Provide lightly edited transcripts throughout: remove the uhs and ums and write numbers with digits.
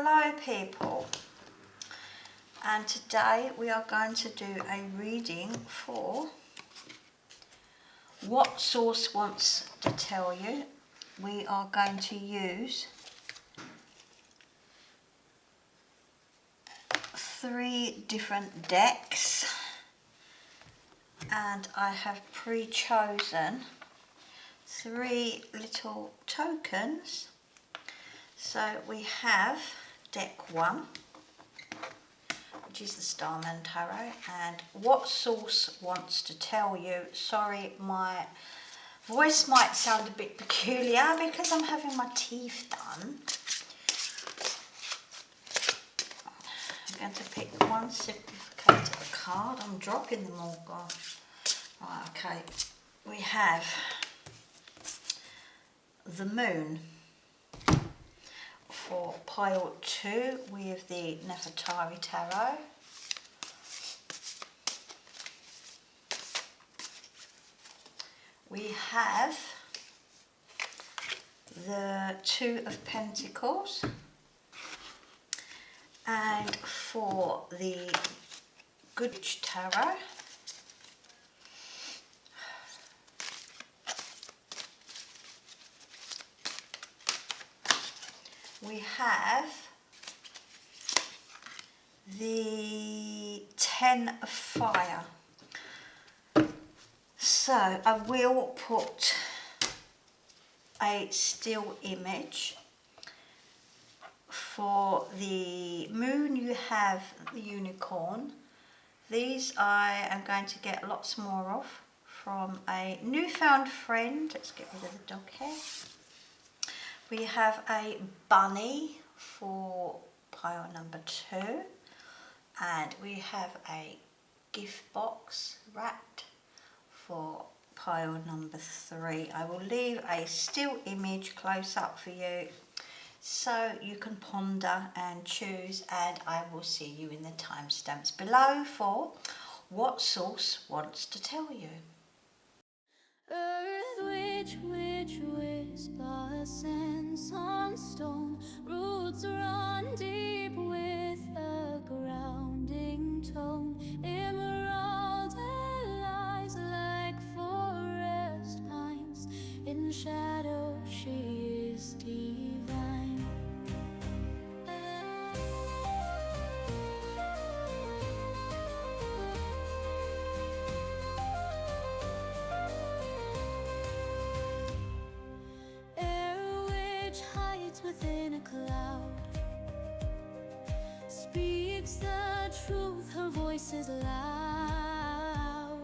Hello people, and today we are going to do a reading for What Source Wants to Tell You. We are going to use 3 different decks, and I have pre-chosen 3 little tokens. So we have deck 1, which is the Starman Tarot, and What Source Wants to Tell You. Sorry, my voice might sound a bit peculiar because I'm having my teeth done. I'm going to pick one significator card. I'm dropping them all, gosh. Right, okay. We have the Moon. For pile 2 with the Nefertari Tarot. We have the 2 of Pentacles, and for the Good Tarot we have the 10 of Fire. So I will put a still image. For the Moon you have the Unicorn. These I am going to get lots more of from a newfound friend. Let's get rid of the dog hair. We have a bunny for pile number 2, and we have a gift box wrapped for pile number 3. I will leave a still image close up for you so you can ponder and choose, and I will see you in the timestamps below for What Source Wants to Tell You. Earth, which whisper scents on stone, roots run deep with a grounding tone. Emerald lies like forest pines, in shadow she is divine. Within a cloud speaks the truth, her voice is loud.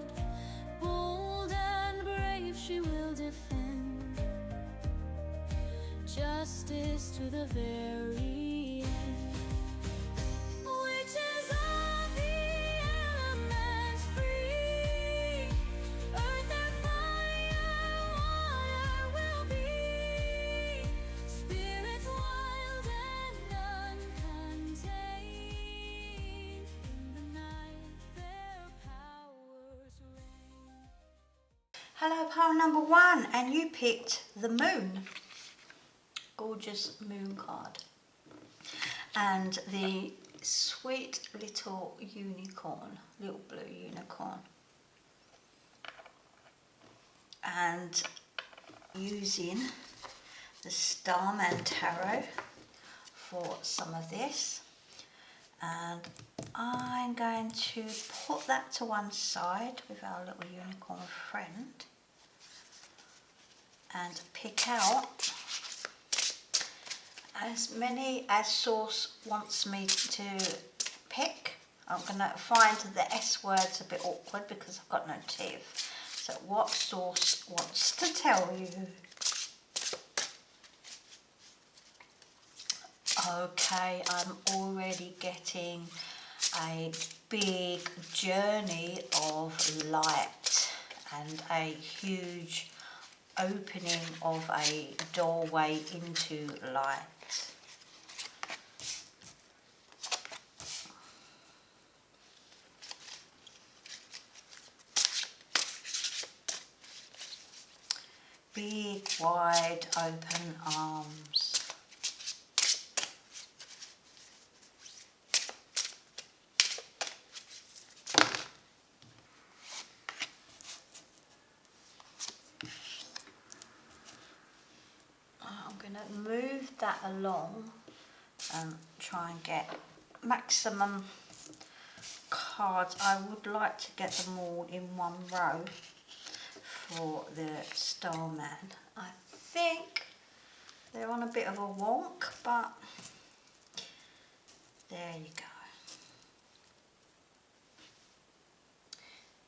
Bold and brave she will defend justice to the very end. Witches of the elements free, earth and fire, water will be. Spirits wild and uncontained, in the night their powers reign. Hello, pile number 1, and you picked the Moon. Gorgeous moon card. And the sweet little unicorn, little blue unicorn. And using the Starman Tarot for some of this. And I'm going to put that to one side with our little unicorn friend and pick out as many as Source wants me to pick. I'm going to find the S words a bit awkward because I've got no teeth. So What Source Wants to Tell You. Okay, I'm already getting a big journey of light and a huge opening of a doorway into light. Big, wide open arms. move that along and try and get maximum cards. I would like to get them all in one row for the Starman. I think they're on a bit of a wonk, but there you go.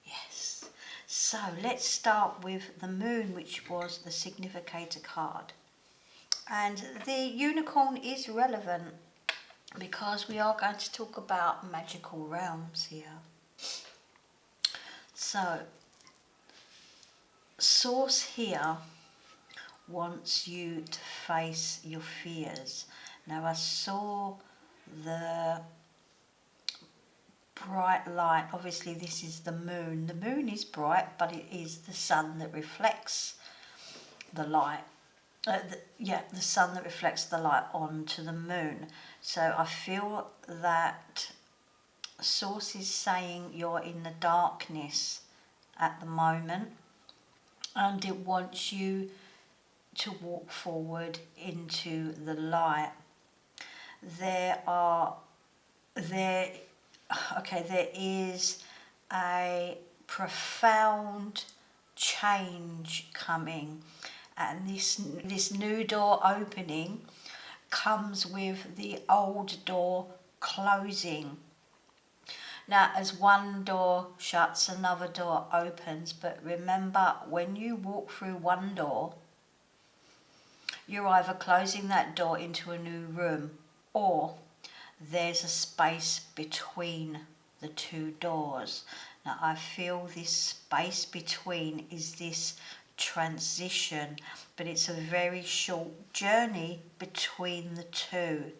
Yes. So let's start with the moon, which was the significator card. And the unicorn is relevant because we are going to talk about magical realms here. So, Source here wants you to face your fears. Now, I saw the bright light. Obviously, this is the moon. The moon is bright, but it is the sun that reflects the light. The sun that reflects the light onto the moon. So I feel that Source is saying you're in the darkness at the moment, and it wants you to walk forward into the light. There is a profound change coming, and this new door opening comes with the old door closing. Now, as one door shuts, another door opens, but remember, when you walk through one door, you're either closing that door into a new room, or there's a space between the two doors. Now, I feel this space between is this transition, but it's a very short journey between the two.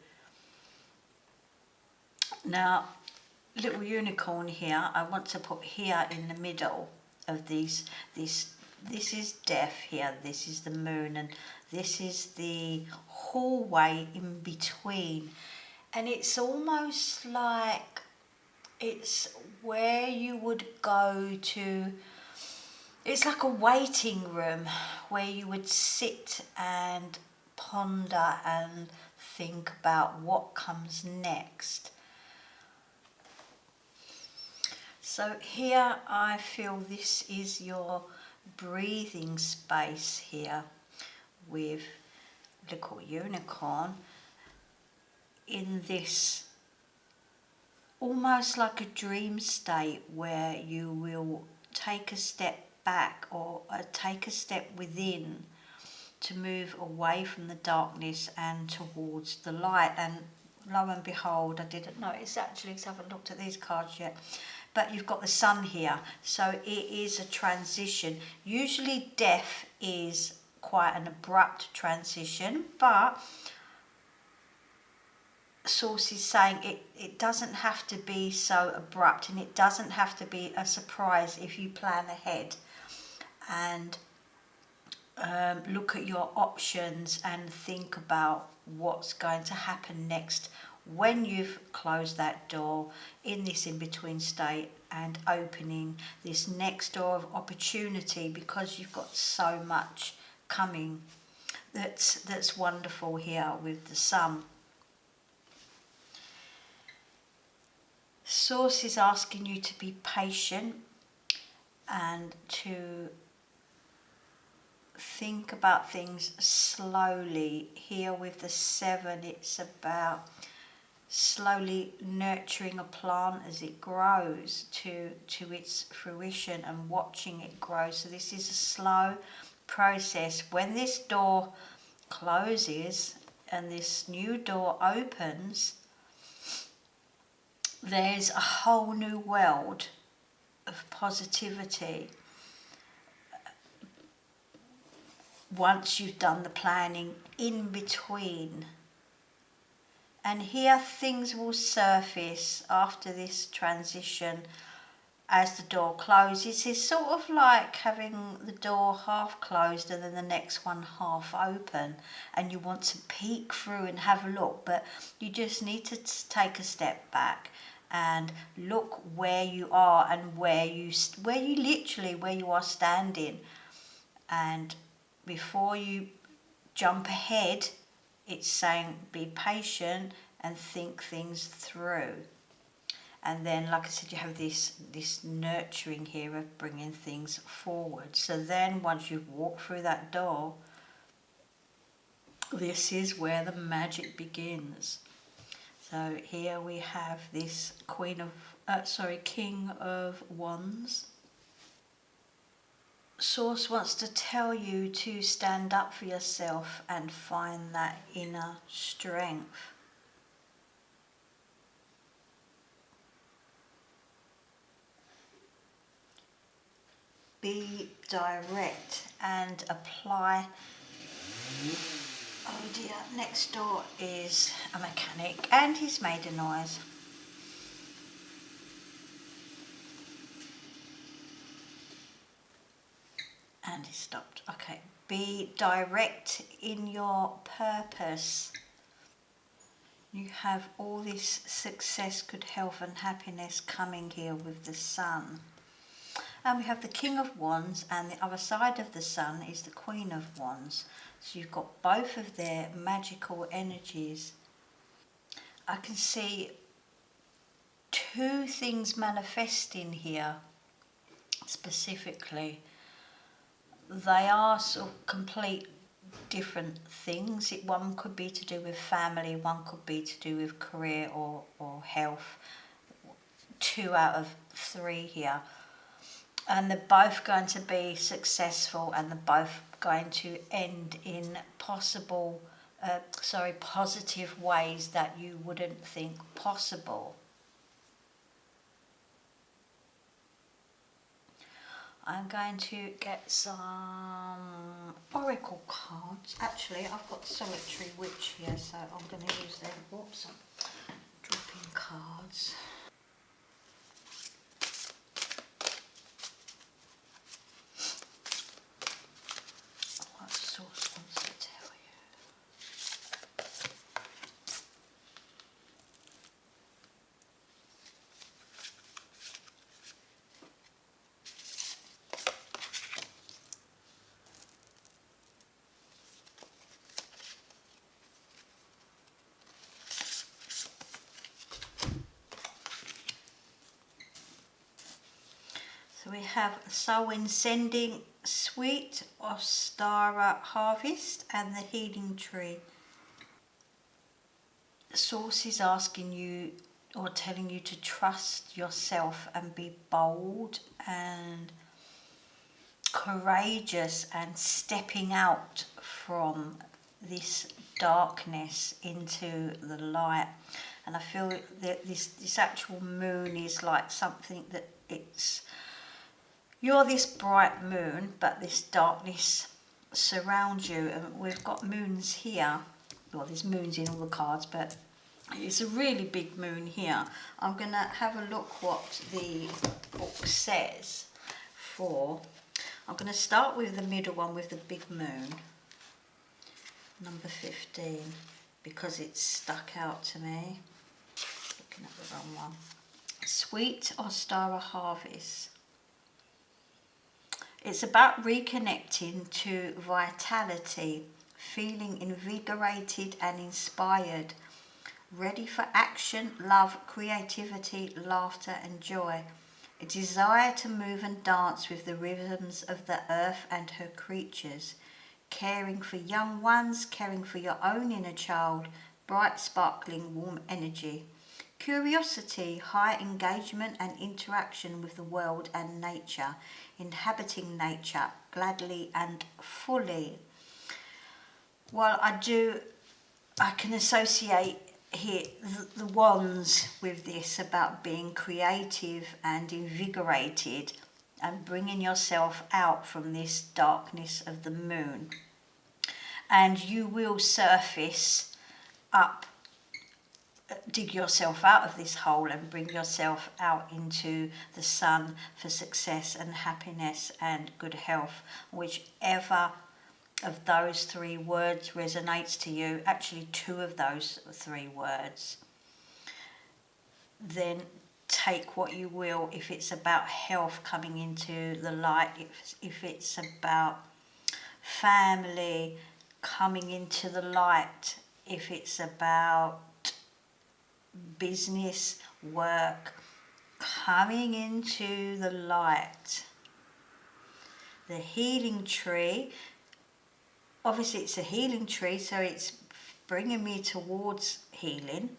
Now, little unicorn here, I want to put here in the middle of these. This is death here, this is the moon, and this is the hallway in between. And it's almost like it's where you would go to, it's like a waiting room where you would sit and ponder and think about what comes next. So here I feel this is your breathing space here with little unicorn in this almost like a dream state where you will take a step back or take a step within to move away from the darkness and towards the light. And lo and behold, I didn't notice actually because I haven't looked at these cards yet, but you've got the sun here, so it is a transition. Usually death is quite an abrupt transition, but Source is saying it doesn't have to be so abrupt, and it doesn't have to be a surprise if you plan ahead and look at your options and think about what's going to happen next when you've closed that door in this in-between state and opening this next door of opportunity, because you've got so much coming that's wonderful here with the sun. Source is asking you to be patient and to think about things slowly. Here with the 7, it's about slowly nurturing a plant as it grows to its fruition and watching it grow. So this is a slow process. When this door closes and this new door opens, there's a whole new world of positivity once you've done the planning in between. And here things will surface after this transition as the door closes. It's sort of like having the door half closed and then the next one half open, and you want to peek through and have a look, but you just need to take a step back and look where you are and where you are standing, and before you jump ahead it's saying be patient and think things through. And then, like I said, you have this nurturing here of bringing things forward. So then once you've walked through that door, this is where the magic begins. So here we have this King of Wands. Source wants to tell you to stand up for yourself and find that inner strength. Be direct and apply. Oh dear, next door is a mechanic and he's made a noise. And he stopped. Okay. Be direct in your purpose. You have all this success, good health and happiness coming here with the Sun. And we have the King of Wands, and the other side of the Sun is the Queen of Wands. So you've got both of their magical energies. I can see two things manifesting here specifically. They are sort of complete different things. One could be to do with family, one could be to do with career or health. 2 out of 3 here. And they're both going to be successful, and they're both going to end in positive ways that you wouldn't think possible. I'm going to get some oracle cards. Actually, I've got Solitary Witch here, so I'm going to use them. Oops, I'm dropping cards. What source wants to tell you? So we have Soul Sending, Sweet Ostara Harvest, and the Healing Tree. The source is asking you or telling you to trust yourself and be bold and courageous and stepping out from this darkness into the light. And I feel that this actual moon is like something that you're this bright moon, but this darkness surrounds you. And we've got moons here. Well, there's moons in all the cards, but it's a really big moon here. I'm going to have a look what the book says for. I'm going to start with the middle one with the big moon, number 15, because it's stuck out to me. Looking at the wrong one. Sweet Ostara Harvest. It's about reconnecting to vitality, feeling invigorated and inspired, ready for action, love, creativity, laughter and joy. A desire to move and dance with the rhythms of the earth and her creatures. Caring for young ones, caring for your own inner child, bright, sparkling, warm energy. Curiosity, high engagement and interaction with the world and nature. Inhabiting nature gladly and fully. Well, I can associate here the wands with this about being creative and invigorated and bringing yourself out from this darkness of the moon. And you will surface up, dig yourself out of this hole and bring yourself out into the sun for success and happiness and good health, whichever of those 3 words resonates to you, actually 2 of those 3 words, then take what you will. If it's about health coming into the light, if it's about family coming into the light, if it's about business, work, coming into the light. The healing tree, obviously it's a healing tree, so it's bringing me towards healing.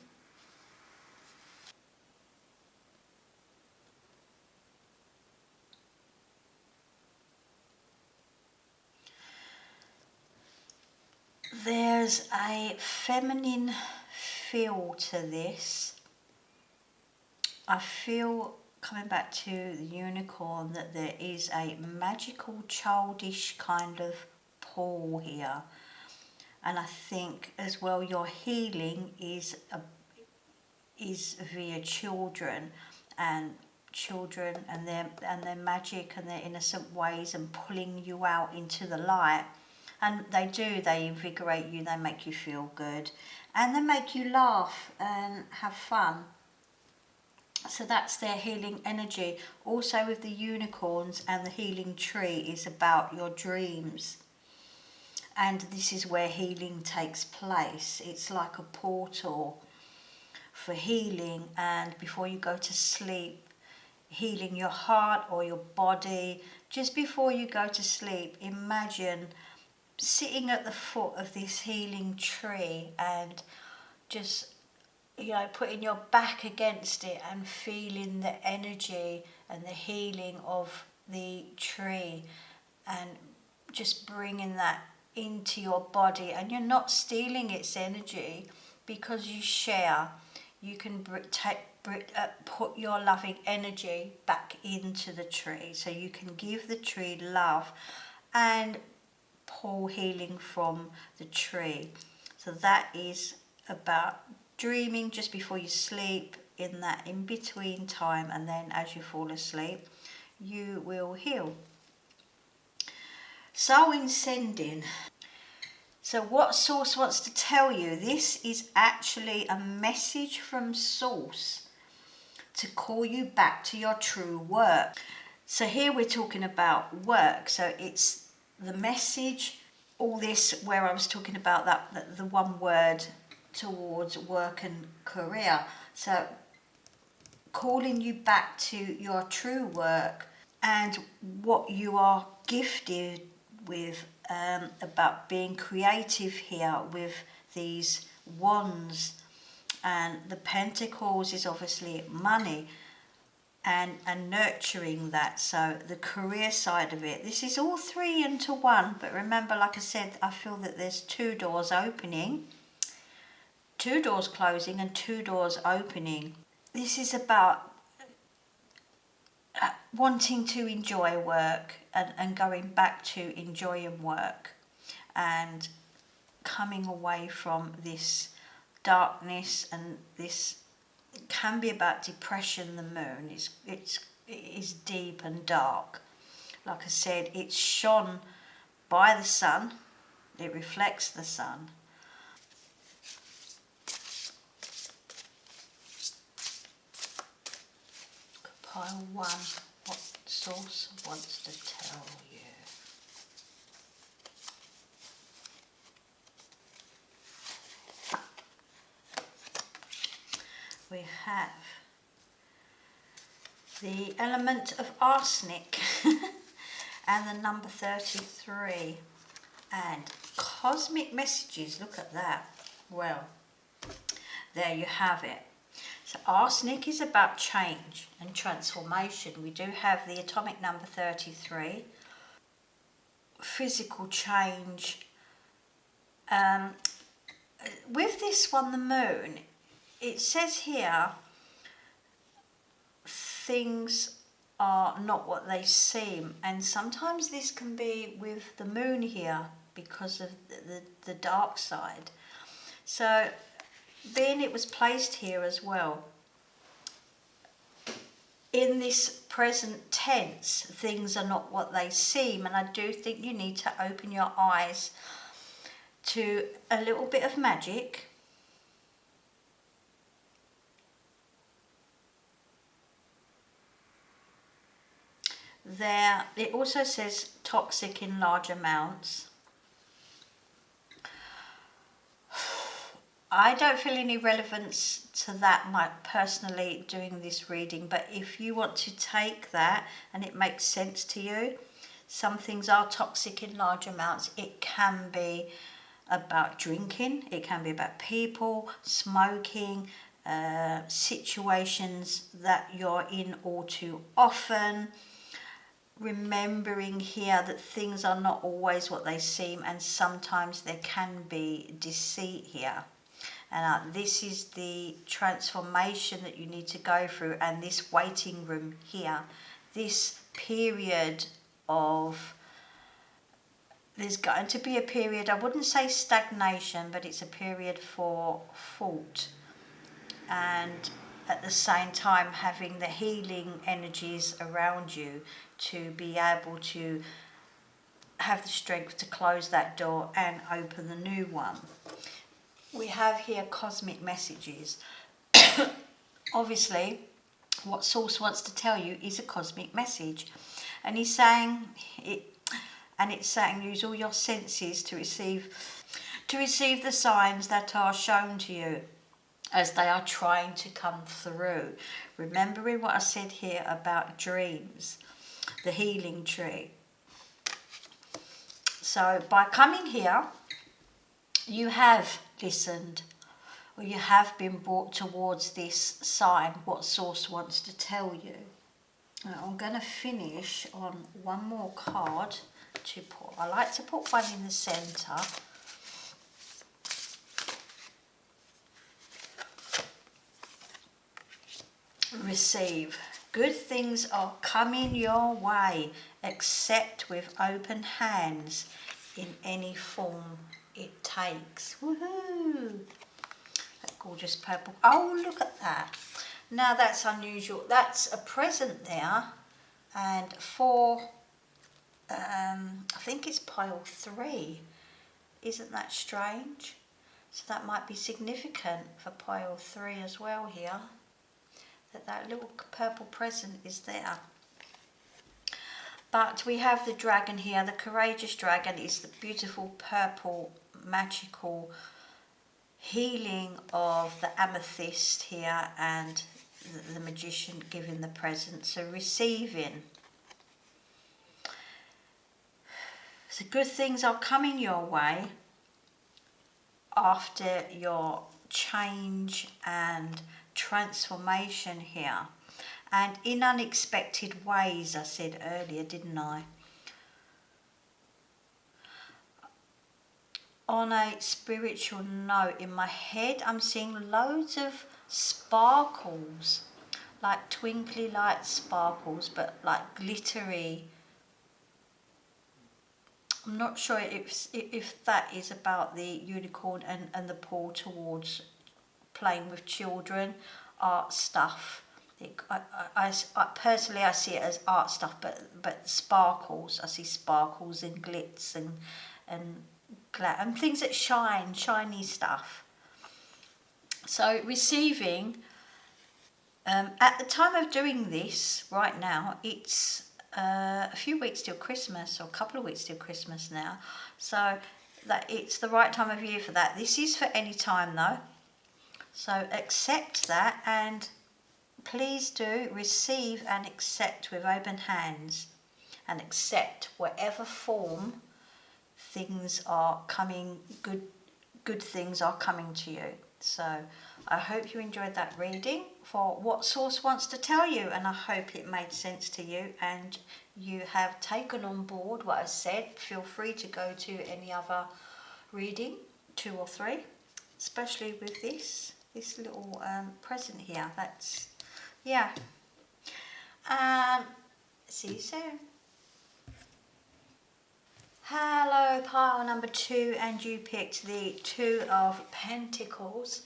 There's a feminine feel to this. I feel, coming back to the unicorn, that there is a magical, childish kind of pull here. And I think as well your healing is via children and their magic and their innocent ways, and pulling you out into the light. And they invigorate you, they make you feel good, and they make you laugh and have fun. So that's their healing energy. Also with the unicorns and the healing tree is about your dreams. And this is where healing takes place. It's like a portal for healing, and before you go to sleep, healing your heart or your body. Just before you go to sleep, imagine sitting at the foot of this healing tree and just, putting your back against it and feeling the energy and the healing of the tree, and just bringing that into your body. And you're not stealing its energy, because you share. You can put your loving energy back into the tree, so you can give the tree love and pull healing from the tree. So that is about dreaming just before you sleep, in that in between time, and then as you fall asleep you will heal. Soul in sending. So what Source wants to tell you, this is actually a message from Source to call you back to your true work. So here we're talking about work, so it's the message, all this where I was talking about that the one word towards work and career. So calling you back to your true work and what you are gifted with, about being creative here with these wands. And the pentacles is obviously money and nurturing that. So the career side of it, this is all three into one. But remember, like I said, I feel that there's two doors opening, two doors closing, and two doors opening. This is about wanting to enjoy work and going back to enjoying work, and coming away from this darkness. And this can be about depression. The moon it is deep and dark. Like I said, it's shone by the sun, it reflects the sun. Pile one, what Source wants to tell you. We have the element of arsenic and the number 33, and cosmic messages. Look at that. Well, there you have it. So arsenic is about change and transformation. We do have the atomic number 33, physical change. With this one, the moon, it says here, things are not what they seem. And sometimes this can be with the moon here because of the dark side. So being it was placed here as well, in this present tense, things are not what they seem. And I do think you need to open your eyes to a little bit of magic. There, it also says toxic in large amounts. I don't feel any relevance to that personally doing this reading, but if you want to take that and it makes sense to you, some things are toxic in large amounts. It can be about drinking, it can be about people, smoking, situations that you're in all too often. Remembering here that things are not always what they seem, and sometimes there can be deceit here. And this is the transformation that you need to go through, and this waiting room here, this period of, there's going to be a period, I wouldn't say stagnation, but it's a period for thought, and at the same time having the healing energies around you to be able to have the strength to close that door and open the new one. We have here cosmic messages. Obviously, what Source wants to tell you is a cosmic message. And he's saying it, and it's saying use all your senses to receive the signs that are shown to you as they are trying to come through. Remembering what I said here about dreams, the healing tree. So by coming here, you have listened, or you have been brought towards this sign, what Source wants to tell you. Now, I'm going to finish on one more card to put. I like to put one in the centre. Receive. Good things are coming your way. Accept with open hands in any form it takes. Woohoo! That gorgeous purple. Oh, look at that. Now that's unusual. That's a present there. And for, I think it's pile 3. Isn't that strange? So that might be significant for pile 3 as well here. That little purple present is there. But we have the dragon here. The courageous dragon is the beautiful purple magical healing of the amethyst here, and the magician giving the present. So receiving. So good things are coming your way after your change and transformation here, and in unexpected ways. I said earlier, didn't I? On a spiritual note, in my head I'm seeing loads of sparkles, like twinkly light sparkles, but like glittery. I'm not sure if that is about the unicorn and the pull towards playing with children, art stuff. I personally I see it as art stuff, but sparkles. I see sparkles and glitz and things that shine, shiny stuff. So receiving. At the time of doing this, right now, it's a few weeks till Christmas, or a couple of weeks till Christmas now. So that it's the right time of year for that. This is for any time though. So accept that, and please do receive and accept with open hands, and accept whatever form things are coming, good things are coming to you. So I hope you enjoyed that reading for what Source wants to tell you, and I hope it made sense to you and you have taken on board what I said. Feel free to go to any other reading, 2 or 3, especially with this little present here. That's, yeah. See you soon. Hello, pile number 2, and you picked the 2 of Pentacles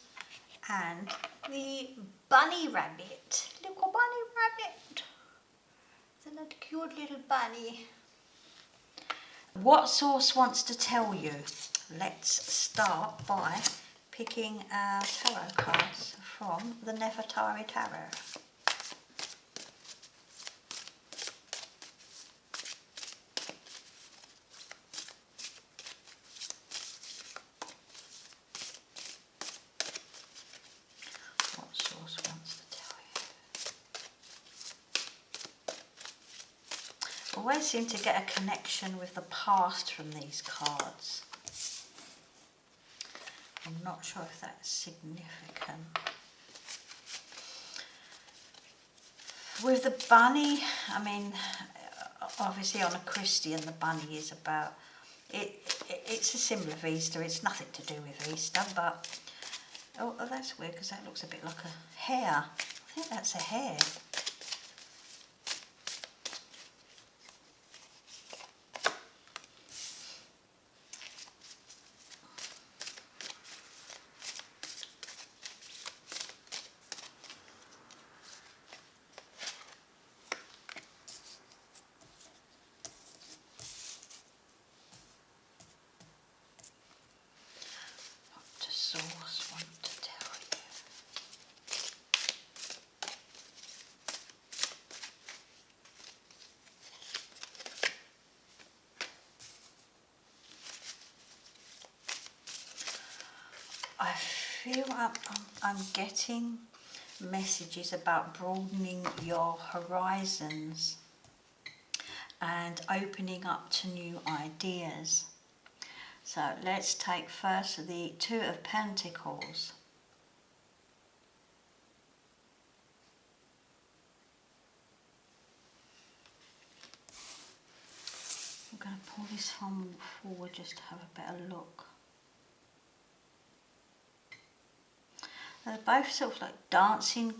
and the bunny rabbit. Little bunny rabbit. Isn't that a cute little bunny? What Source wants to tell you? Let's start by picking our tarot cards from the Nefertari Tarot. always seem to get a connection with the past from these cards. I'm not sure if that's significant. With the bunny, I mean, obviously on a Christian, the bunny is about, it's a symbol of Easter. It's nothing to do with Easter, but, oh, that's weird because that looks a bit like a hare. I think that's a hare. What does Source want to tell you? I feel I'm getting messages about broadening your horizons and opening up to new ideas. So let's take first the Two of Pentacles. I'm going to pull this one forward just to have a better look. They're both sort of like dancing,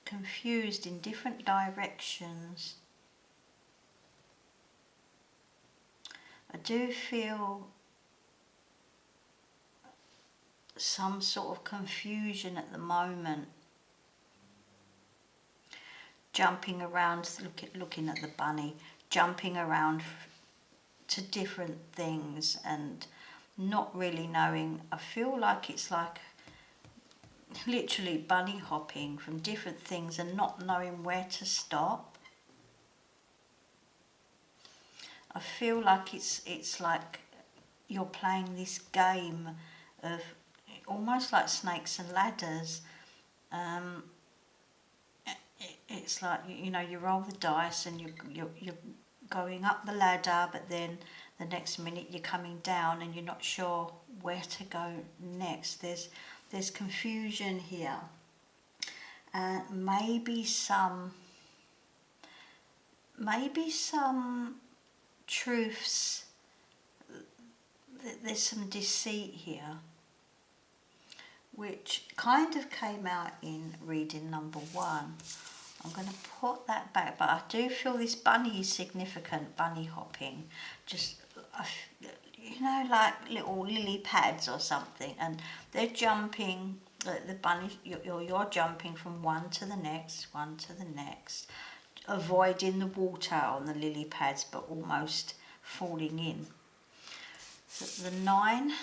confused in different directions. I do feel some sort of confusion at the moment. Jumping around, looking at the bunny, jumping around to different things and not really knowing. I feel like it's like literally bunny hopping from different things and not knowing where to stop. I feel like it's like you're playing this game of almost like snakes and ladders. It's like, you know, you roll the dice and you're going up the ladder, but then the next minute you're coming down and you're not sure where to go next. There's confusion here, and maybe some truths. There's some deceit here, which kind of came out in reading number 1. I'm going to put that back, but I do feel this bunny is significant, bunny hopping. Just, you know, like little lily pads or something, and they're jumping, the bunny, you're jumping from one to the next, avoiding the water on the lily pads, but almost falling in. So the 9,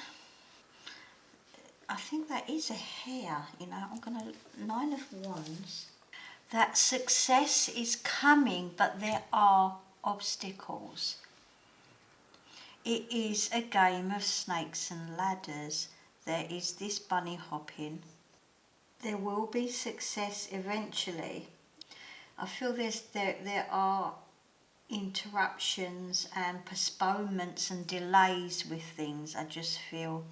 I think that is a hare, you know, I'm going to, 9 of Wands. That success is coming, but there are obstacles. It is a game of snakes and ladders. There is this bunny hopping. There will be success eventually. I feel there are interruptions and postponements and delays with things. I just feel,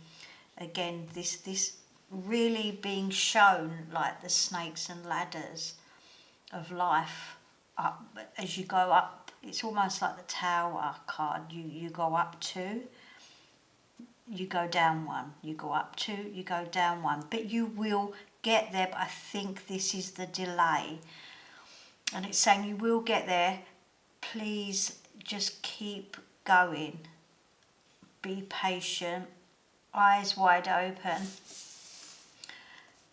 again, this really being shown like the snakes and ladders of life up as you go up. It's almost like the Tower card. You go up 2, you go down 1, you go up 2, you go down 1, but you will get there. But I think this is the delay, and it's saying you will get there. Please just keep going, be patient, eyes wide open.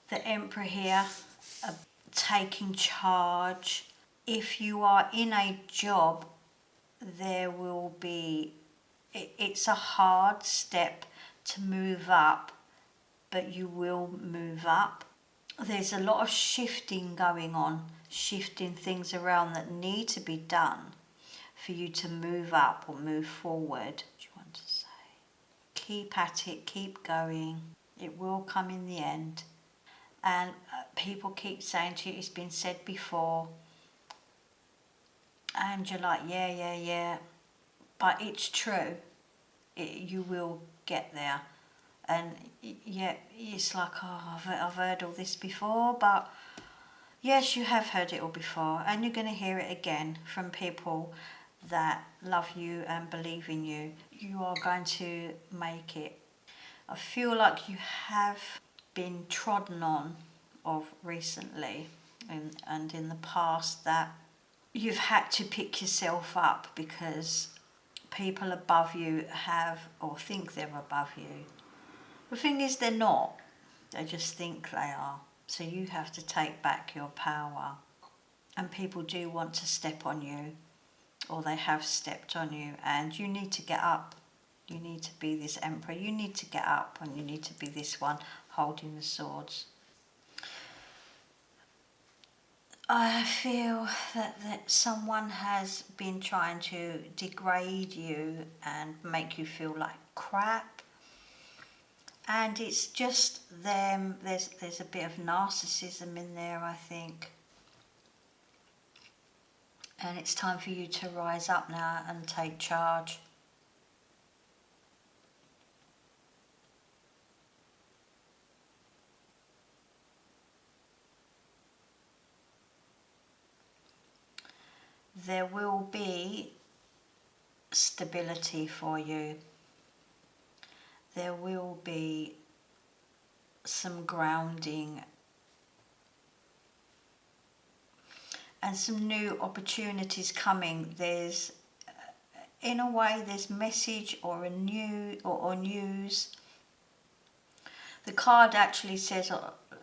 The Emperor here, taking charge. If you are in a job, there will be, it's a hard step to move up, but you will move up. There's a lot of shifting going on, shifting things around that need to be done for you to move up or move forward. What do you want to say? Keep at it, keep going. It will come in the end. And people keep saying to you, it's been said before, And you're like, yeah. But it's true. You will get there. And yeah, it's like, oh, I've heard all this before, but yes, you have heard it all before, and you're going to hear it again from people that love you and believe in you. You are going to make it. I feel like you have been trodden on of recently and in the past, that you've had to pick yourself up because people above you have or think they're above you. The thing is, they're not. They just think they are. So you have to take back your power. And people do want to step on you, or they have stepped on you, and you need to get up. You need to be this emperor. You need to get up, and you need to be this one holding the swords. I feel that someone has been trying to degrade you and make you feel like crap. And it's just them. There's a bit of narcissism in there, I think. And it's time for you to rise up now and take charge. There will be stability for you. There will be some grounding and some new opportunities coming. There's, in a way, there's message or a new or news. The card actually says,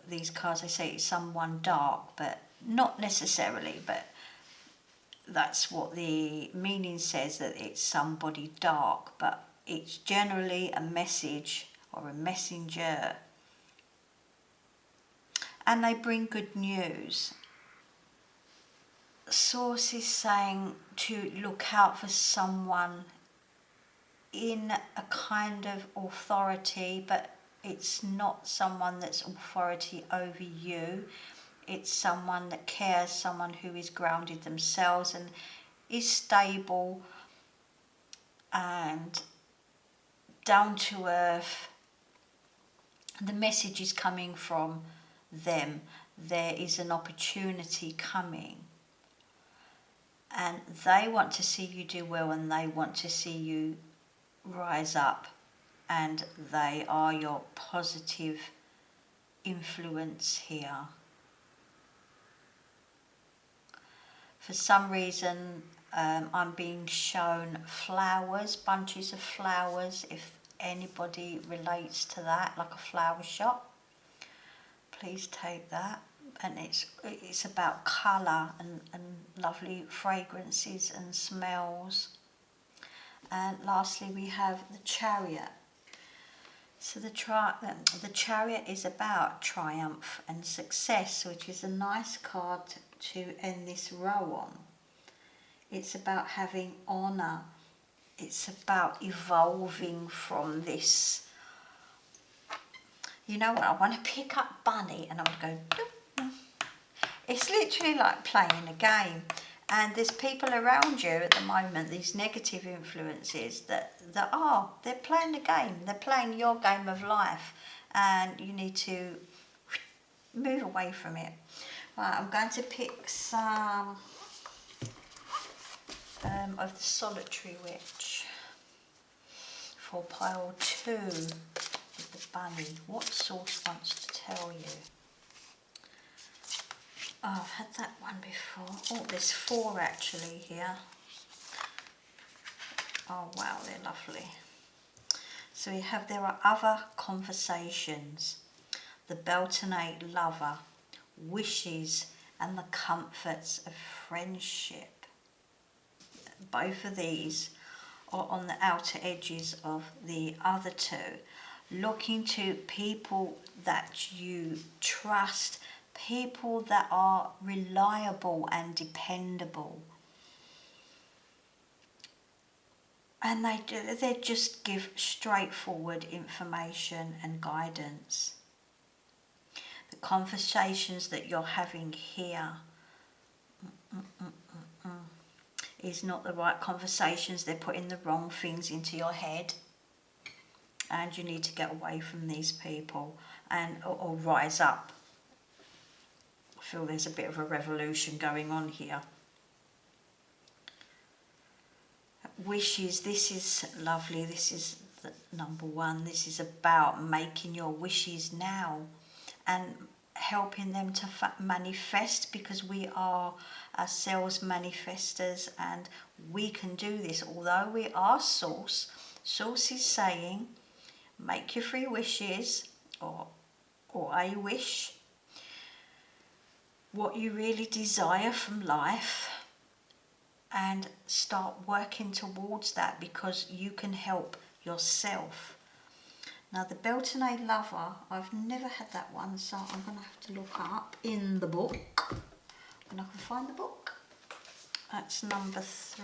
these cards, they say it's someone dark, but not necessarily, but that's what the meaning says, that it's somebody dark, but it's generally a message or a messenger. And they bring good news. Source is saying to look out for someone in a kind of authority, but it's not someone that's authority over you. It's someone that cares, someone who is grounded themselves and is stable and down to earth. The message is coming from them. There is an opportunity coming. And they want to see you do well, and they want to see you rise up. And they are your positive influence here. For some reason, I'm being shown flowers, bunches of flowers. If anybody relates to that, like a flower shop, please take that. And it's about colour and lovely fragrances and smells. And lastly, we have the Chariot. So the Chariot is about triumph and success, which is a nice card to end this row on. It's about having honour. It's about evolving from this. You know what? I want to pick up Bunny and I'm going to go. Doop. It's literally like playing a game. And there's people around you at the moment, these negative influences they're playing the game. They're playing your game of life, and you need to move away from it. Right, I'm going to pick some of the Solitary Witch for pile 2 with the bunny. What source wants to tell you? Oh, I've had that one before. Oh, there's 4 actually here. Oh wow, they're lovely. So we have, there are other conversations, the Beltonate lover, wishes, and the comforts of friendship. Both of these are on the outer edges of the other 2. Looking to people that you trust, people that are reliable and dependable. And they just give straightforward information and guidance. The conversations that you're having here, is not the right conversations. They're putting the wrong things into your head, and you need to get away from these people and or rise up. I feel there's a bit of a revolution going on here. Wishes, this is lovely. This is the number one. This is about making your wishes now and helping them to manifest, because we are ourselves manifestors, and we can do this. Although we are source is saying make your 3 wishes, or a wish, what you really desire from life, and start working towards that, because you can help yourself. Now the Beltane Lover, I've never had that one, so I'm going to have to look up in the book when I can find the book. That's number 3.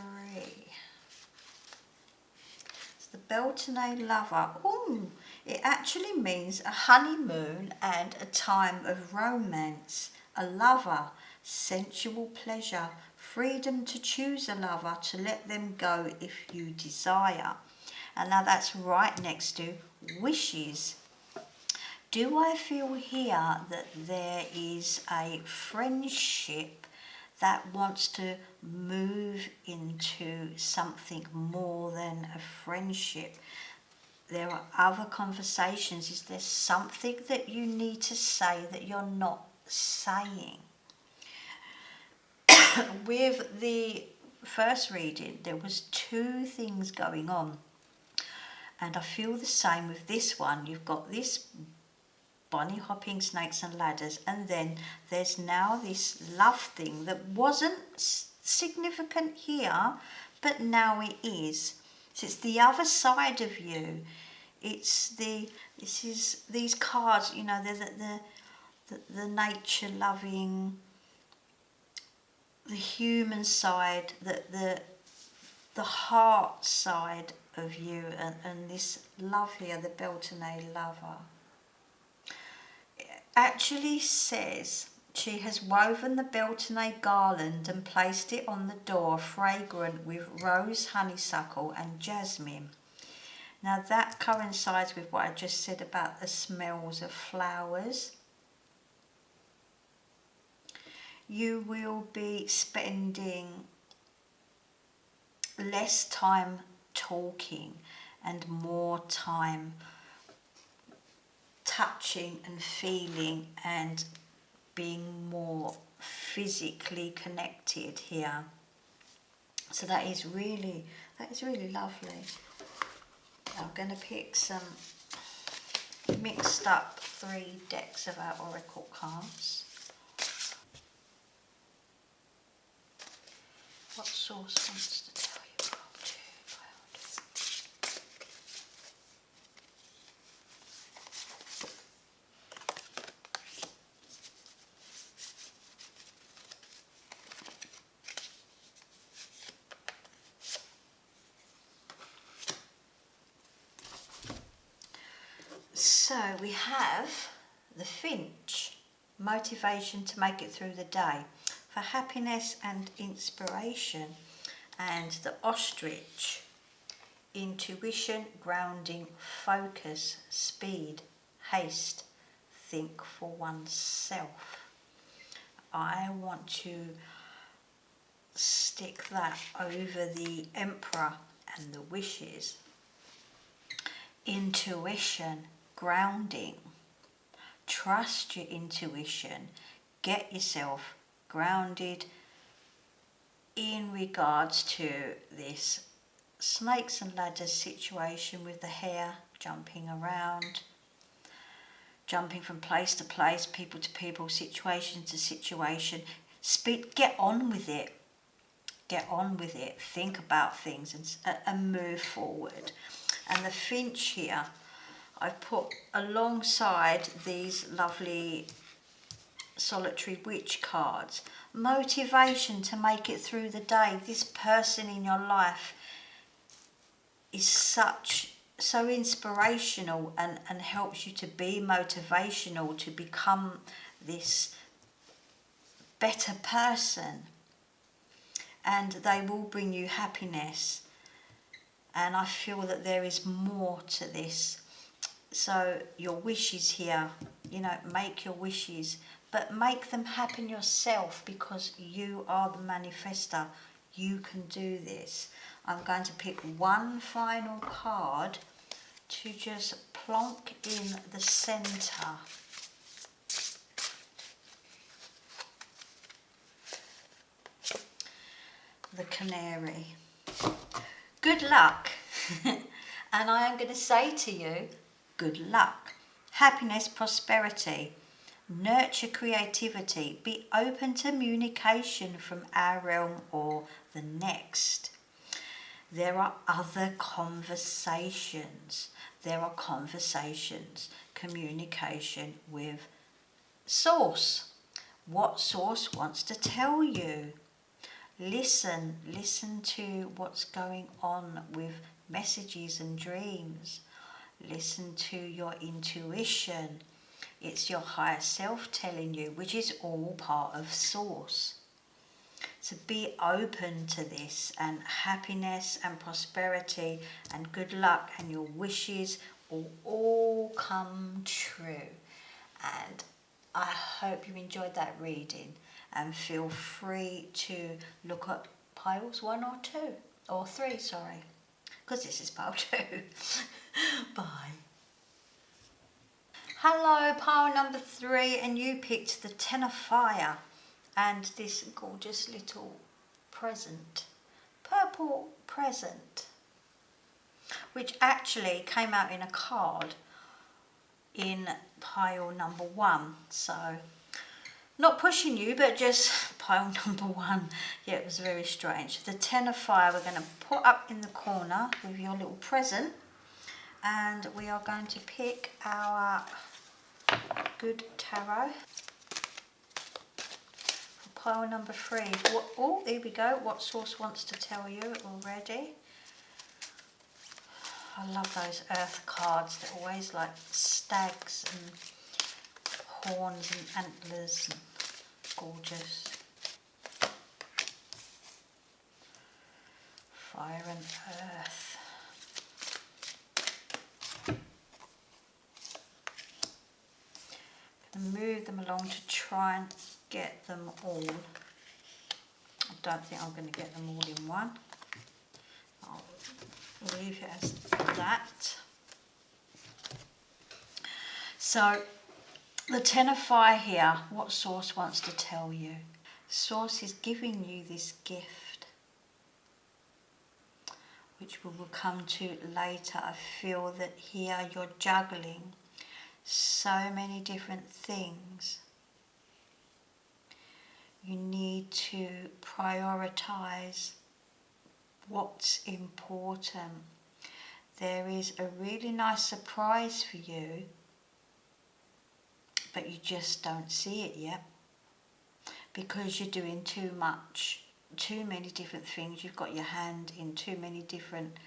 It's the Beltane Lover. Ooh, it actually means a honeymoon and a time of romance, a lover, sensual pleasure, freedom to choose a lover, to let them go if you desire. And now that's right next to wishes. Do I feel here that there is a friendship that wants to move into something more than a friendship? There are other conversations. Is there something that you need to say that you're not saying? With the first reading, there was 2 things going on. And I feel the same with this one. You've got this bunny hopping snakes and ladders, and then there's now this love thing that wasn't significant here, but now it is. So it's the other side of you. These cards, you know, they're the nature loving, the human side, the heart side of you, and this love here, the Beltane Lover, actually says she has woven the Beltane garland and placed it on the door, fragrant with rose, honeysuckle and jasmine. Now that coincides with what I just said about the smells of flowers. You will be spending less time talking and more time touching and feeling and being more physically connected here. So that is really lovely. I'm going to pick some mixed up 3 decks of our oracle cards. What source wants to tell you about So we have the finch, motivation to make it through the day, for happiness and inspiration, and the ostrich, intuition, grounding, focus, speed, haste, think for oneself. I want to stick that over the Emperor and the wishes. Intuition, grounding. Trust your intuition. Get yourself grounded in regards to this snakes and ladders situation with the hare jumping around, jumping from place to place, people to people, situation to situation. Get on with it. Get on with it. Think about things and move forward. And the finch here, I've put alongside these lovely solitary witch cards. Motivation to make it through the day. This person in your life is so inspirational and helps you to be motivational to become this better person. and they will bring you happiness. And I feel that there is more to this. So your wishes here, you know, make your wishes, but make them happen yourself, because you are the manifester. You can do this. I'm going to pick one final card to just plonk in the center. The canary. Good luck. And I am going to say to you, good luck. Happiness, prosperity. Nurture creativity. Be open to communication from our realm or the next. There are other conversations. There are conversations, communication with source. What source wants to tell you? Listen to what's going on with messages and dreams. Listen to your intuition. It's your higher self telling you, which is all part of source. So be open to this, and happiness and prosperity and good luck and your wishes will all come true. And I hope you enjoyed that reading, and feel free to look at piles 1 or 2 or 3, sorry, because this is pile 2. Bye. Hello, pile number 3, and you picked the Ten of Fire and this gorgeous little present, purple present, which actually came out in a card in pile number 1. So not pushing you, but just pile number 1. Yeah, it was very strange. The Ten of Fire we're going to put up in the corner with your little present, and we are going to pick our good tarot for pile number 3. Oh, here we go. What source wants to tell you already? I love those earth cards. They're always like stags and horns and antlers. And gorgeous. Fire and earth. I'm going to move them along to try and get them all. I don't think I'm going to get them all in one. I'll leave it as that. So the Ten of Fire here, what source wants to tell you? Source is giving you this gift, which we will come to later. I feel that here you're juggling so many different things. You need to prioritize what's important. There is a really nice surprise for you, but you just don't see it yet because you're doing too much, too many different things. You've got your hand in too many different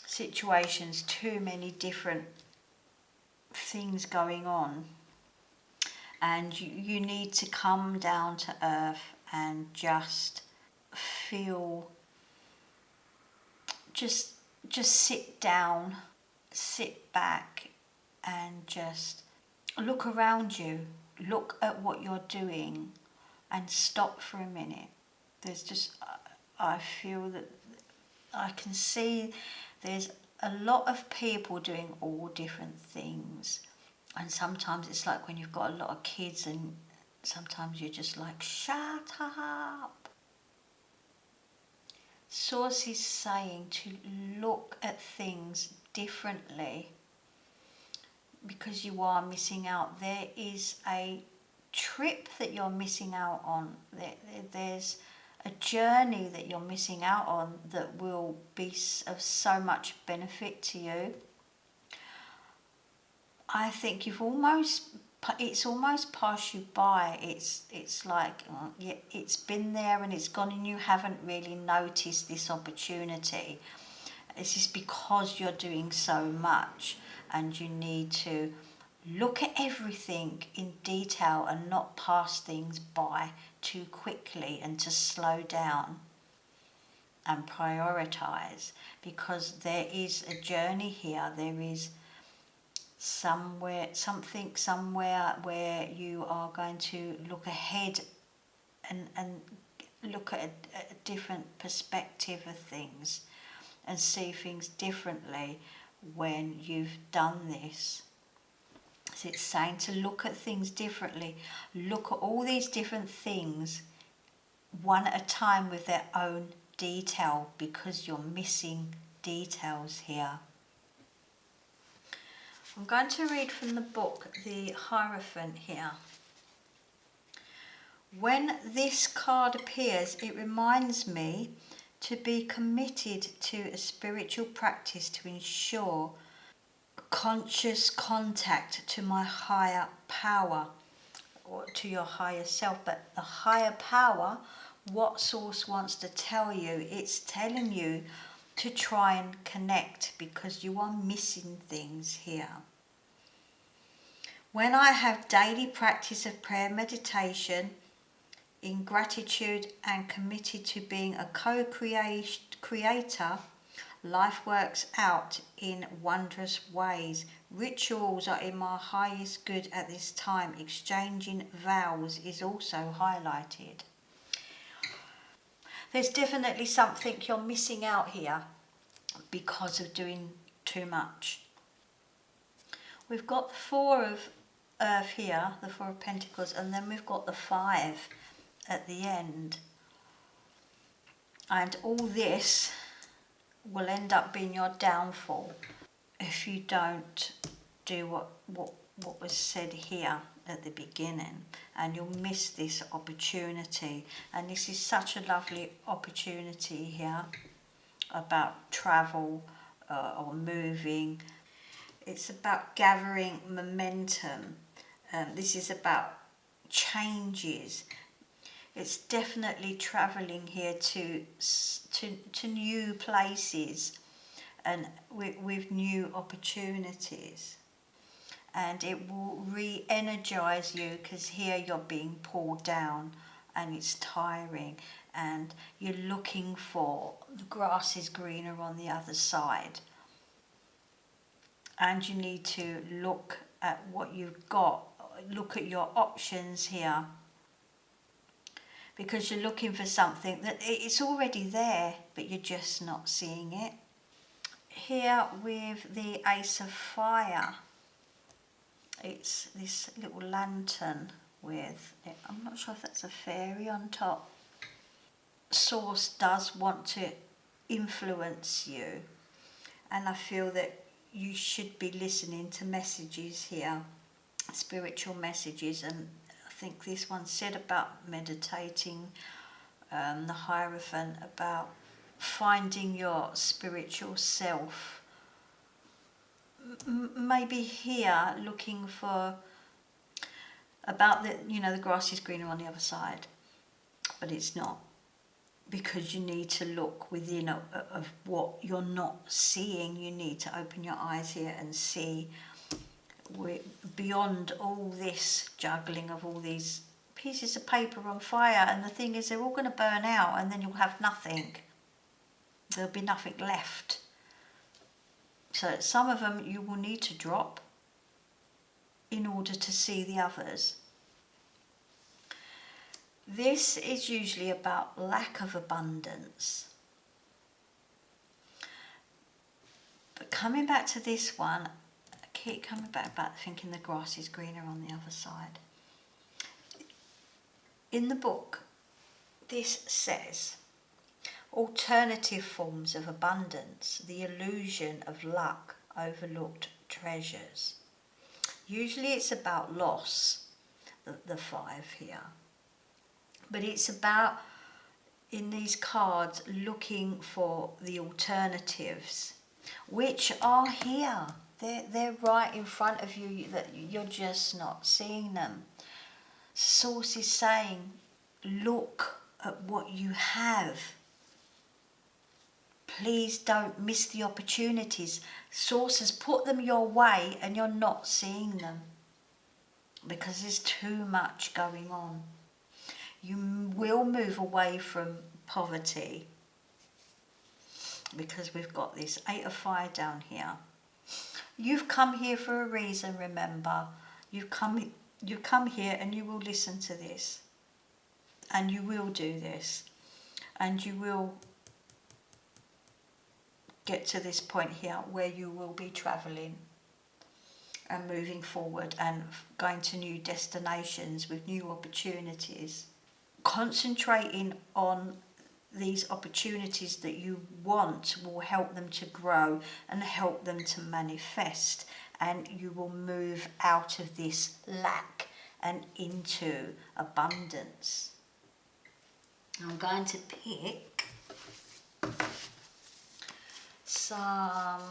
situations, too many different things going on, and you need to come down to earth and just feel, just sit down, sit back, and just look around you, look at what you're doing, and stop for a minute. There's just, I feel that I can see there's a lot of people doing all different things, and sometimes it's like when you've got a lot of kids and sometimes you're just like, shut up. Source is saying to look at things differently because you are missing out. There is a trip that you're missing out on. There's a journey that you're missing out on that will be of so much benefit to you. I think it's almost passed you by. It's like, yeah, it's been there and it's gone, and you haven't really noticed this opportunity. This is because you're doing so much, and you need to look at everything in detail and not pass things by too quickly, and to slow down. and prioritize, because there is a journey here. There is somewhere where you are going to look ahead and look at a different perspective of things and see things differently when you've done this. So it's saying to look at things differently, look at all these different things one at a time with their own detail, because you're missing details here. I'm going to read from the book, The Hierophant here. When this card appears, it reminds me to be committed to a spiritual practice to ensure conscious contact to my higher power, or to your higher self. But the higher power, what Source wants to tell you, it's telling you to try and connect, because you are missing things here. When I have daily practice of prayer meditation in gratitude and committed to being a co-creator, life works out in wondrous ways. Rituals are in my highest good at this time. Exchanging vows is also highlighted. There's definitely something you're missing out here because of doing too much. We've got the Four of Earth here, the Four of Pentacles, and then we've got the Five at the end. And all this will end up being your downfall if you don't do what was said here at the beginning, and you'll miss this opportunity. And this is such a lovely opportunity here about travel or moving. It's about gathering momentum. This is about changes. It's definitely travelling here to new places and with new opportunities. And it will re-energize you, because here you're being pulled down and it's tiring, and you're looking for the grass is greener on the other side. And you need to look at what you've got, look at your options here, because you're looking for something that it's already there, but you're just not seeing it. Here with the Ace of Fire, it's this little lantern with, I'm not sure if that's a fairy on top. Source does want to influence you, and I feel that you should be listening to messages here, spiritual messages. And I think this one said about meditating, the Hierophant, about finding your spiritual self. Maybe here looking for about the grass is greener on the other side, but it's not, because you need to look within of what you're not seeing. You need to open your eyes here and see beyond all this juggling of all these pieces of paper on fire. And the thing is, they're all going to burn out, and then you'll have nothing. There'll be nothing left. So some of them you will need to drop in order to see the others. This is usually about lack of abundance. But coming back to this one, I keep coming back about thinking the grass is greener on the other side. In the book, this says, alternative forms of abundance, the illusion of luck, overlooked treasures. Usually it's about loss, the Five here. But it's about, in these cards, looking for the alternatives, which are here. They're right in front of you, that you're just not seeing them. Source is saying, look at what you have. Please don't miss the opportunities. Source has put them your way and you're not seeing them because there's too much going on. You will move away from poverty. because we've got this 8 of fire down here. You've come here for a reason, remember. You've come here and you will listen to this. And you will do this. And you will get to this point here where you will be travelling and moving forward and going to new destinations with new opportunities. Concentrating on these opportunities that you want will help them to grow and help them to manifest, and you will move out of this lack and into abundance. I'm going to pick some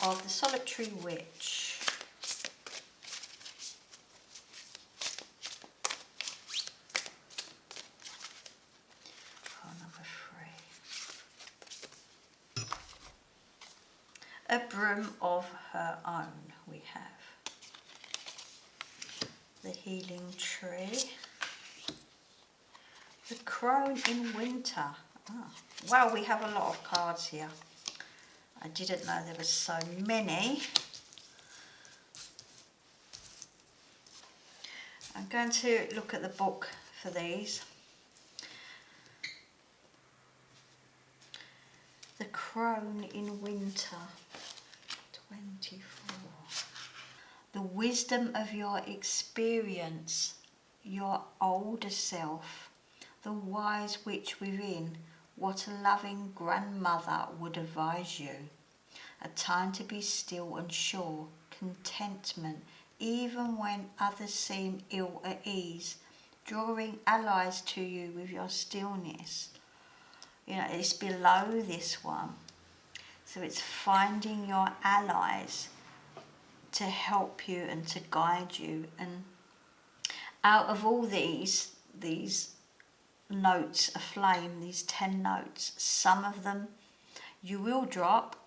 of the Solitary Witch. For number 3. A Broom of Her Own we have. The Healing Tree. The Crone in Winter. Oh, wow, we have a lot of cards here. I didn't know there were so many. I'm going to look at the book for these. The Crone in Winter, 24. The wisdom of your experience, your older self, the wise witch within, what a loving grandmother would advise you. A time to be still and sure, contentment, even when others seem ill at ease, drawing allies to you with your stillness. You know, it's below this one. So it's finding your allies to help you and to guide you. And out of all these notes aflame, these 10 notes, some of them you will drop,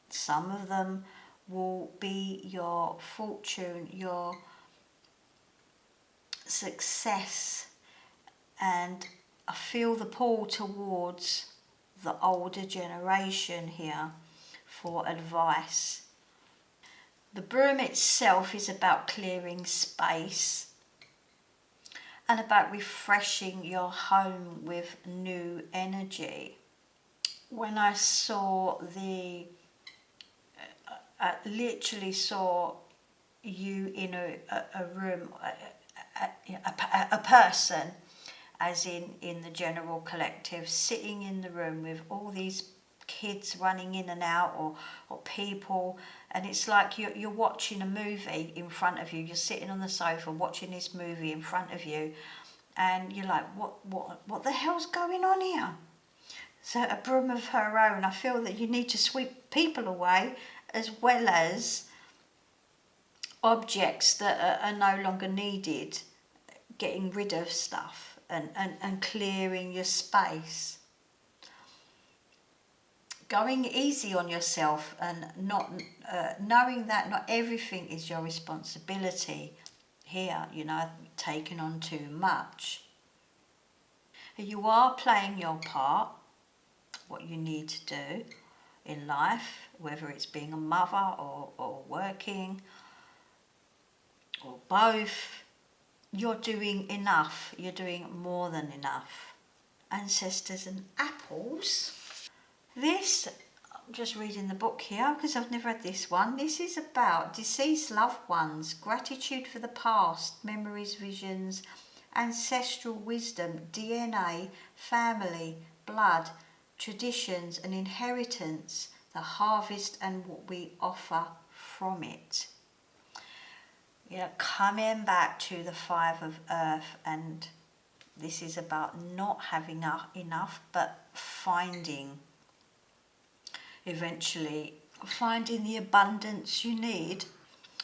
some of them will be your fortune, your success, and I feel the pull towards the older generation here for advice. The broom itself is about clearing space and about refreshing your home with new energy. When I saw I literally saw you in a room, a person, as in the general collective, sitting in the room with all these kids running in and out, or people, and it's like you're watching a movie in front of you. You're sitting on the sofa watching this movie in front of you, and you're like, what the hell's going on here? So a broom of her own. I feel that you need to sweep people away as well as objects that are no longer needed, getting rid of stuff and clearing your space. Going easy on yourself and not knowing that not everything is your responsibility here, you know, taking on too much. You are playing your part, what you need to do in life, whether it's being a mother or working or both. You're doing enough, you're doing more than enough. Ancestors and apples. This, I'm just reading the book here because I've never read this one. This is about deceased loved ones, gratitude for the past, memories, visions, ancestral wisdom, DNA, family, blood, traditions and inheritance, the harvest and what we offer from it. You know, coming back to the 5 of Earth, and this is about not having enough, but eventually finding the abundance you need.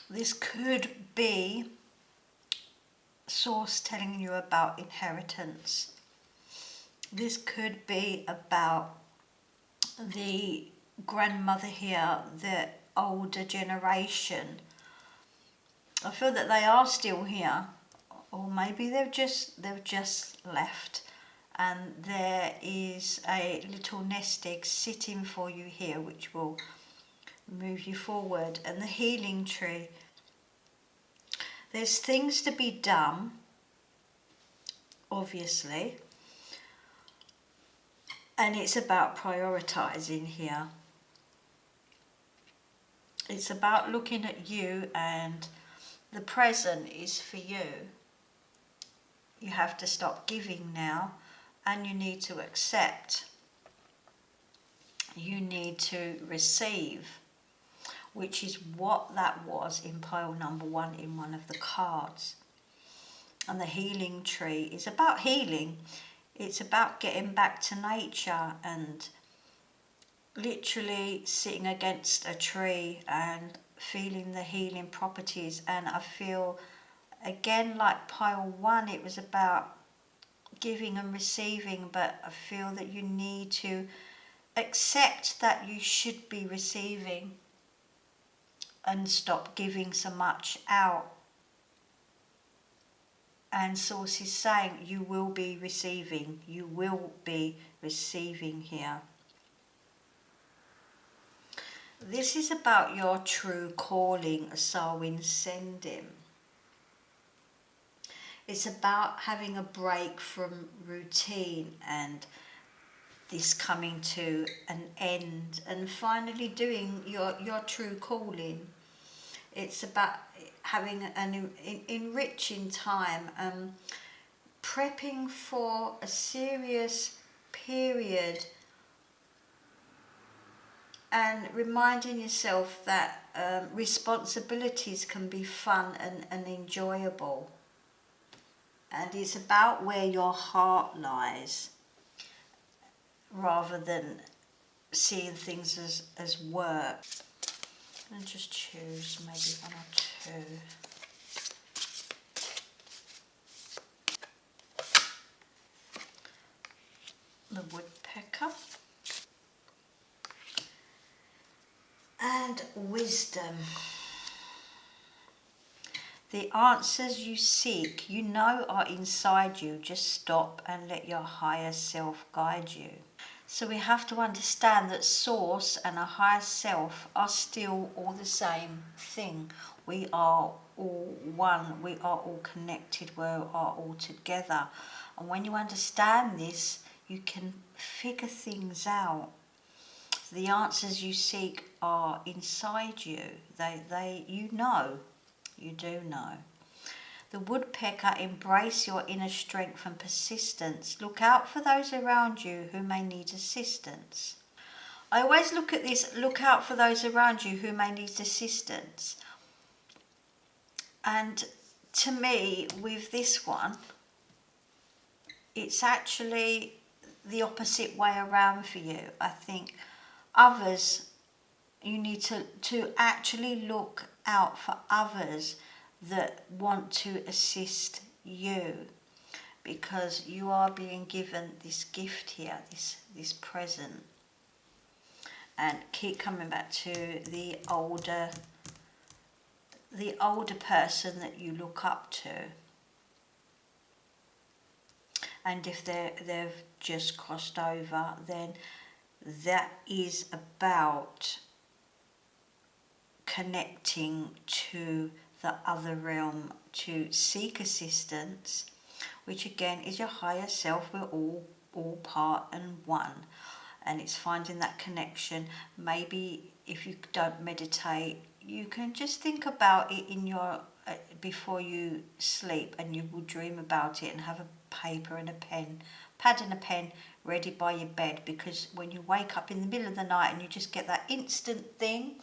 This could be Source telling you about inheritance. This could be about the grandmother here, the older generation. I feel that they are still here, or maybe they've just left, and there is a little nest egg sitting for you here which will move you forward. And the healing tree, there's things to be done, obviously, and it's about prioritizing here. It's about looking at you, and the present is for you. You have to stop giving now, and you need to accept. You need to receive, which is what that was in pile number 1 in one of the cards. And the healing tree is about healing. It's about getting back to nature and literally sitting against a tree and feeling the healing properties. And I feel, again, like pile 1, it was about giving and receiving, but I feel that you need to accept that you should be receiving and stop giving so much out. And Source is saying you will be receiving. You will be receiving here. This is about your true calling, Sarwin Sending. It's about having a break from routine and this coming to an end and finally doing your true calling. It's about having an enriching time, prepping for a serious period, and reminding yourself that responsibilities can be fun and enjoyable. And it's about where your heart lies, rather than seeing things as work. And just choose maybe 1 or 2. The woodpecker. And wisdom. The answers you seek, you know, are inside you. Just stop and let your higher self guide you. So we have to understand that Source and a higher self are still all the same thing. We are all one. We are all connected. We are all together. And when you understand this, you can figure things out. The answers you seek are inside you. You know. You do know. The woodpecker, embrace your inner strength and persistence. Look out for those around you who may need assistance. I always look at this, look out for those around you who may need assistance. And to me, with this one, it's actually the opposite way around for you. I think others, you need to actually look out for others that want to assist you, because you are being given this gift here, this present. And keep coming back to the older person that you look up to. And if they've just crossed over, then that is about connecting to the other realm to seek assistance, which again is your higher self. We're all part and one, and it's finding that connection. Maybe if you don't meditate, you can just think about it in your before you sleep, and you will dream about it and have a paper and a pad and a pen ready by your bed, because when you wake up in the middle of the night and you just get that instant thing,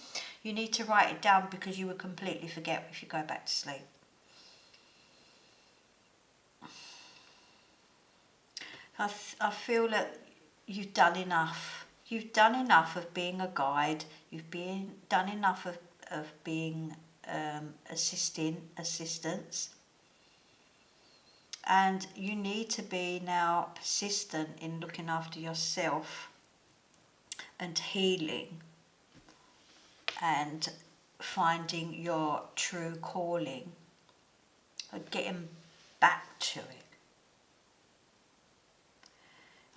you need to write it down, because you will completely forget if you go back to sleep. I feel that you've done enough. You've done enough of being a guide. You've done enough of being assistance. And you need to be now persistent in looking after yourself and healing and finding your true calling and getting back to it.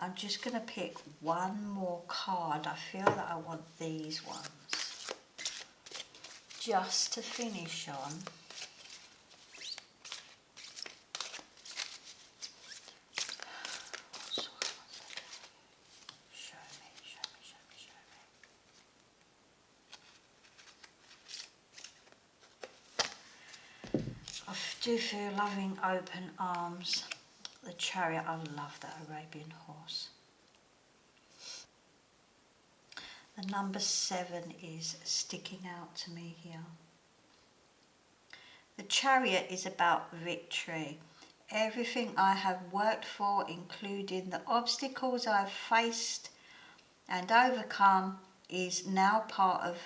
I'm just going to pick one more card. I feel that I want these ones just to finish on. I do feel loving open arms. The Chariot, I love that Arabian horse. The number 7 is sticking out to me here. The Chariot is about victory. Everything I have worked for, including the obstacles I've faced and overcome, is now part of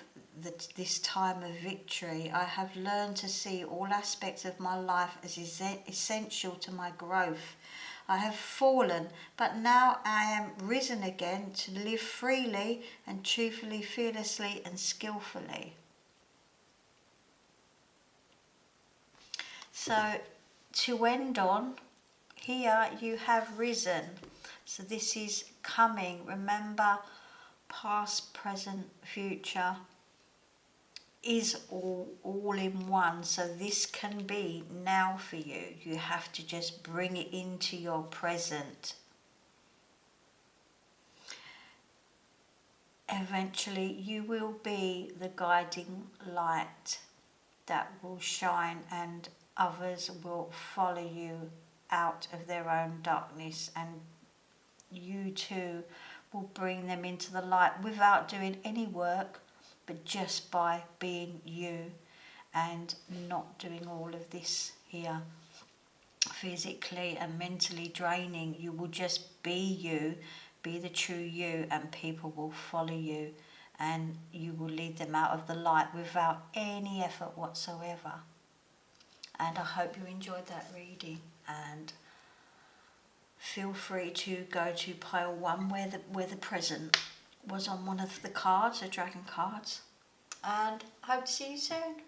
this time of victory. I have learned to see all aspects of my life as essential to my growth. I have fallen, but now I am risen again to live freely and truthfully, fearlessly and skillfully. So to end on, here you have risen. So this is coming. Remember, past, present, future is all in one. So this can be now for you. You have to just bring it into your present. Eventually you will be the guiding light that will shine, and others will follow you out of their own darkness, and you too will bring them into the light without doing any work, but just by being you and not doing all of this here physically and mentally draining. You will just be you, be the true you, and people will follow you and you will lead them out of the light without any effort whatsoever. And I hope you enjoyed that reading, and feel free to go to pile 1 where the present was on one of the cards, the dragon cards, and I hope to see you soon.